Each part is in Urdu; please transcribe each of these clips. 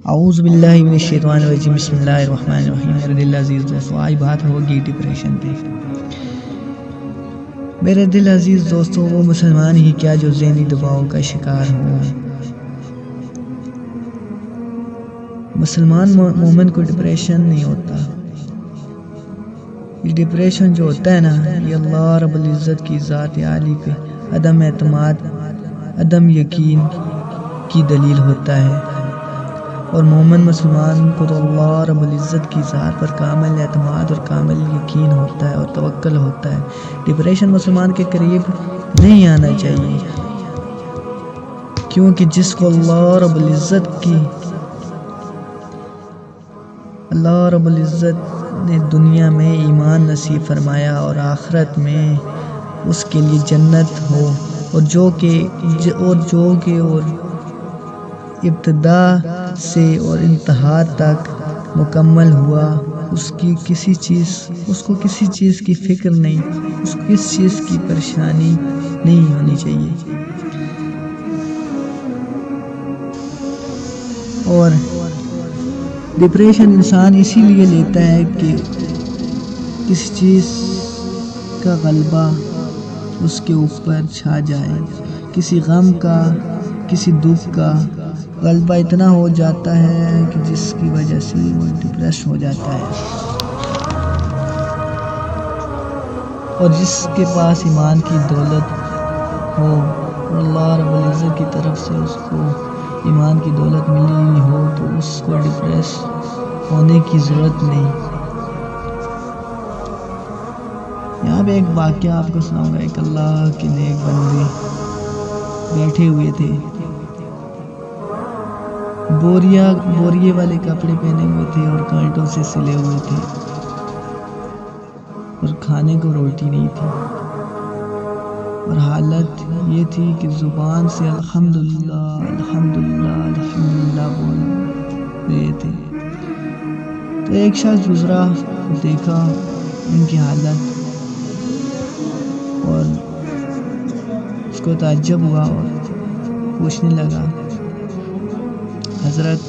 اعوذ باللہ من الشیطان الرجیم، بسم اللہ الرحمن الرحیم۔ میرے دل عزیز دوستو، آج بات ہوگی ڈپریشن پہ۔ میرے دل عزیز دوستو، وہ مسلمان ہی کیا جو ذہنی دباؤ کا شکار ہو۔ مسلمان مومن کو ڈپریشن نہیں ہوتا۔ یہ ڈپریشن جو ہوتا ہے نا، یہ اللہ رب العزت کی ذات عالی پہ عدم اعتماد، عدم یقین کی دلیل ہوتا ہے۔ اور مومن مسلمان کو تو اللہ رب العزت کی ذات پر کامل اعتماد اور کامل یقین ہوتا ہے اور توکل ہوتا ہے۔ ڈپریشن مسلمان کے قریب نہیں آنا چاہیے، کیونکہ جس کو اللہ رب العزت نے دنیا میں ایمان نصیب فرمایا اور آخرت میں اس کے لیے جنت ہو، اور جو کہ ابتدا سے اور انتہا تک مکمل ہوا، اس کو کسی چیز کی فکر نہیں، اس کو کسی چیز کی پریشانی نہیں ہونی چاہیے۔ اور ڈپریشن انسان اسی لیے لیتا ہے کہ کسی چیز کا غلبہ اس کے اوپر چھا جائے، کسی غم کا، کسی دکھ کا غلبہ اتنا ہو جاتا ہے کہ جس کی وجہ سے وہ ڈپریس ہو جاتا ہے۔ اور جس کے پاس ایمان کی دولت ہو اور اللہ رب العزت کی طرف سے اس کو ایمان کی دولت ملی ہو، تو اس کو ڈپریس ہونے کی ضرورت نہیں۔ یہاں پہ ایک واقعہ آپ کو سناؤں گا۔ ایک اللہ کے نیک بندے بیٹھے ہوئے تھے، بوریے والے کپڑے پہنے ہوئے تھے اور کانٹوں سے سلے ہوئے تھے، اور کھانے کو روٹی نہیں تھی، اور حالت یہ تھی کہ زبان سے الحمدللہ الحمدللہ الحمدللہ بول رہے تھے۔ تو ایک شخص گزرا، دیکھا ان کی حالت اور اس کو تعجب ہوا اور پوچھنے لگا، حضرت،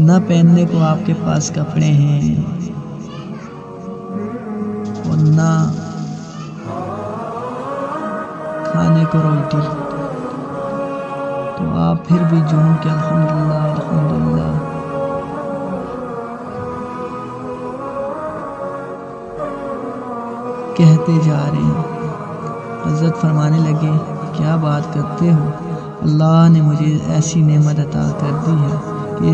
نہ پہننے کو آپ کے پاس کپڑے ہیں اور نہ کھانے کو روٹی، تو آپ پھر بھی جھوم کے الحمدللہ الحمدللہ کہتے جا رہے ہیں۔ حضرت فرمانے لگے، کیا بات کرتے ہو؟ اللہ نے مجھے ایسی نعمت عطا کر دی ہے کہ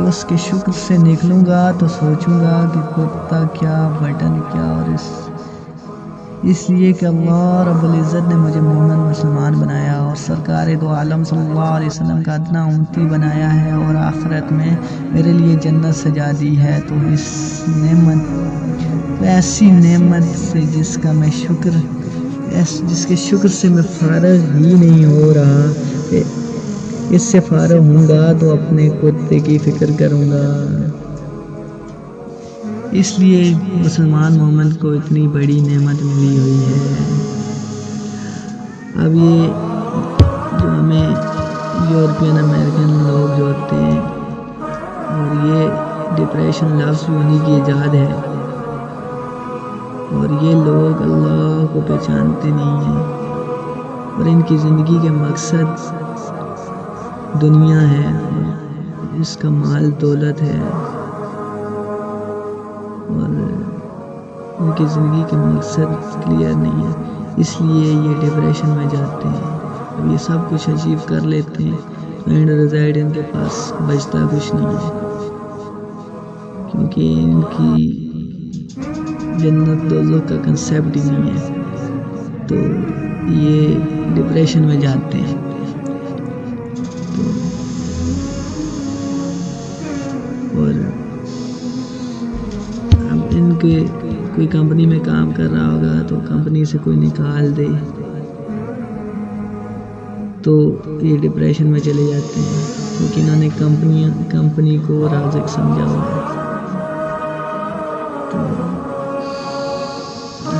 اس کے شکر سے نکلوں گا تو سوچوں گا کہ کتا کیا، بٹن کیا، اور اس لیے کہ اللہ رب العزت نے مجھے مومن مسلمان بنایا اور سرکار دو عالم صلی اللہ علیہ وسلم کا ادنا امتی بنایا ہے، اور آخرت میں میرے لیے جنت سجا دی ہے۔ تو اس نعمت، ایسی نعمت سے جس کے شکر سے میں فارغ ہی نہیں ہو رہا، اس سے فارغ ہوں گا تو اپنے کتے کی فکر کروں گا۔ اس لیے مسلمان مومن کو اتنی بڑی نعمت ملی ہوئی ہے۔ اب یہ جو ہمیں یورپین امریکن لوگ جو ہوتے ہیں، اور یہ ڈپریشن لفظ بھی انہی کی ایجاد ہے، اور یہ لوگ اللہ کو پہچانتے نہیں ہیں، اور ان کی زندگی کے مقصد دنیا ہے، اس کا مال دولت ہے، اور ان کی زندگی کے مقصد کلیئر نہیں ہے، اس لیے یہ ڈپریشن میں جاتے ہیں۔ اب یہ سب کچھ اچیو کر لیتے ہیں، اینڈ ریزلٹ ان کے پاس بچتا کچھ نہیں ہے، کیونکہ ان کی جنت دوزخ کا کنسیپٹ ہی نہیں ہے، تو یہ ڈپریشن میں جاتے ہیں۔ اور اب ان کے کوئی کمپنی میں کام کر رہا ہوگا تو کمپنی سے کوئی نکال دے تو یہ ڈپریشن میں چلے جاتے ہیں، کیونکہ انہوں نے کمپنی کو رازق سمجھا ہوا ہے۔